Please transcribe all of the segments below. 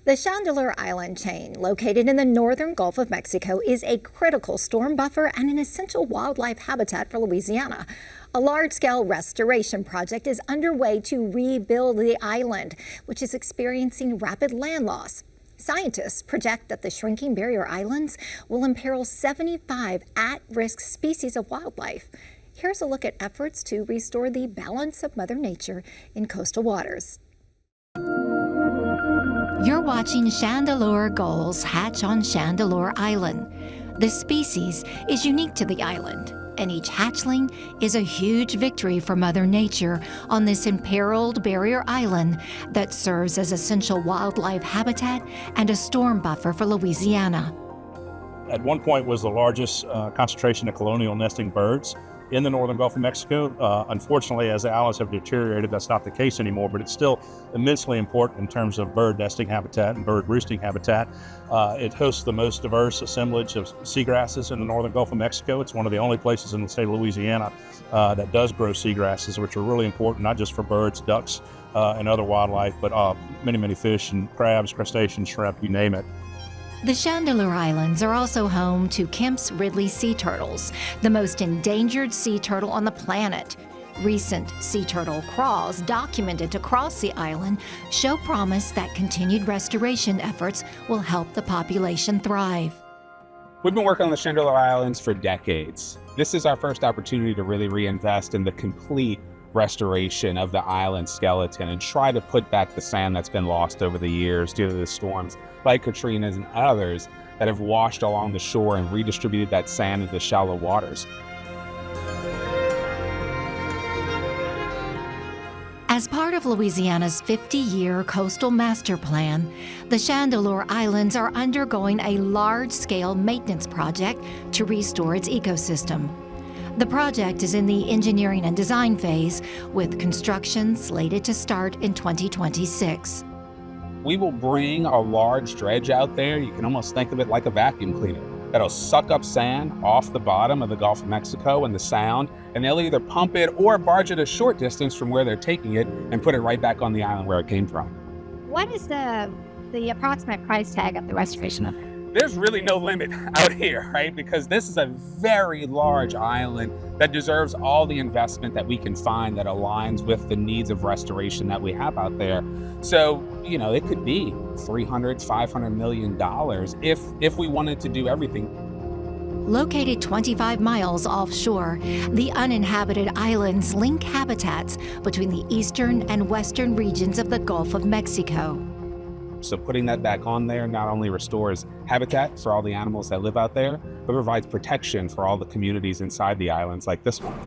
The Chandeleur Island chain, located in the northern Gulf of Mexico, is a critical storm buffer and an essential wildlife habitat for Louisiana. A large-scale restoration project is underway to rebuild the island, which is experiencing rapid land loss. Scientists project that the shrinking barrier islands will imperil 75 at-risk species of wildlife. Here's a look at efforts to restore the balance of Mother Nature in coastal waters. You're watching Chandeleur gulls hatch on Chandeleur Island. The species is unique to the island, and each hatchling is a huge victory for Mother Nature on this imperiled barrier island that serves as essential wildlife habitat and a storm buffer for Louisiana. At one point was the largest concentration of colonial nesting birds in the northern Gulf of Mexico. Unfortunately, as the islands have deteriorated, that's not the case anymore, but it's still immensely important in terms of bird nesting habitat and bird roosting habitat. It hosts the most diverse assemblage of seagrasses in the northern Gulf of Mexico. It's one of the only places in the state of Louisiana that does grow seagrasses, which are really important, not just for birds, ducks, and other wildlife, but many fish and crabs, crustaceans, shrimp, you name it. The Chandeleur Islands are also home to Kemp's Ridley sea turtles, the most endangered sea turtle on the planet. Recent sea turtle crawls documented to cross the island show promise that continued restoration efforts will help the population thrive. We've been working on the Chandeleur Islands for decades. This is our first opportunity to really reinvest in the complete restoration of the island skeleton and try to put back the sand that's been lost over the years due to the storms like Katrina's and others that have washed along the shore and redistributed that sand into shallow waters. As part of Louisiana's 50-year coastal master plan, the Chandeleur Islands are undergoing a large-scale maintenance project to restore its ecosystem. The project is in the engineering and design phase, with construction slated to start in 2026. We will bring a large dredge out there. You can almost think of it like a vacuum cleaner that'll suck up sand off the bottom of the Gulf of Mexico and the Sound, and they'll either pump it or barge it a short distance from where they're taking it and put it right back on the island where it came from. What is the approximate price tag of the restoration of it? There's really no limit out here, right? Because this is a very large island that deserves all the investment that we can find that aligns with the needs of restoration that we have out there. So, you know, it could be $300, $500 million if we wanted to do everything. Located 25 miles offshore, the uninhabited islands link habitats between the eastern and western regions of the Gulf of Mexico. So putting that back on there not only restores habitat for all the animals that live out there, but provides protection for all the communities inside the islands like this one.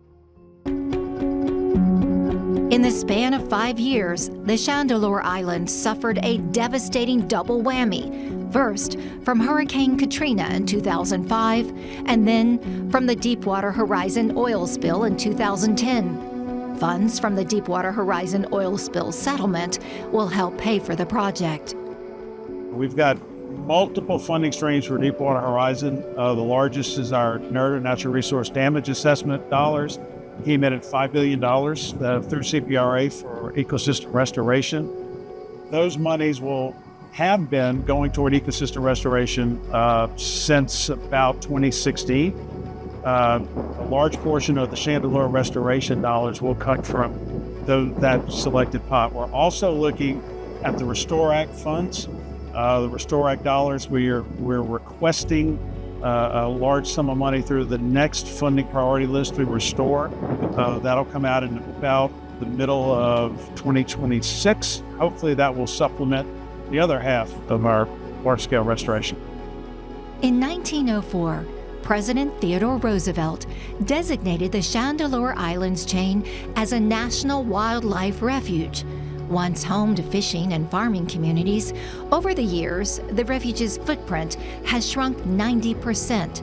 In the span of 5 years, the Chandeleur Islands suffered a devastating double whammy. First, from Hurricane Katrina in 2005, and then from the Deepwater Horizon oil spill in 2010. Funds from the Deepwater Horizon oil spill settlement will help pay for the project. We've got multiple funding streams for Deepwater Horizon. The largest is our NERDA, Natural Resource Damage Assessment dollars. Came in at $5 billion through CPRA for ecosystem restoration. Those monies have been going toward ecosystem restoration since about 2016. A large portion of the Chandeleur restoration dollars will come from that selected pot. We're also looking at the Restore Act funds. The Restore Act dollars, we're requesting a large sum of money through the next funding priority list through Restore. That'll come out in about the middle of 2026. Hopefully that will supplement the other half of our large-scale restoration. In 1904, President Theodore Roosevelt designated the Chandeleur Islands chain as a national wildlife refuge. Once home to fishing and farming communities, over the years, the refuge's footprint has shrunk 90%.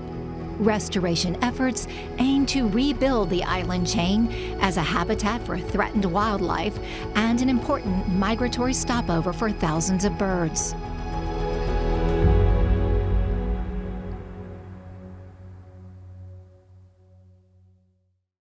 Restoration efforts aim to rebuild the island chain as a habitat for threatened wildlife and an important migratory stopover for thousands of birds.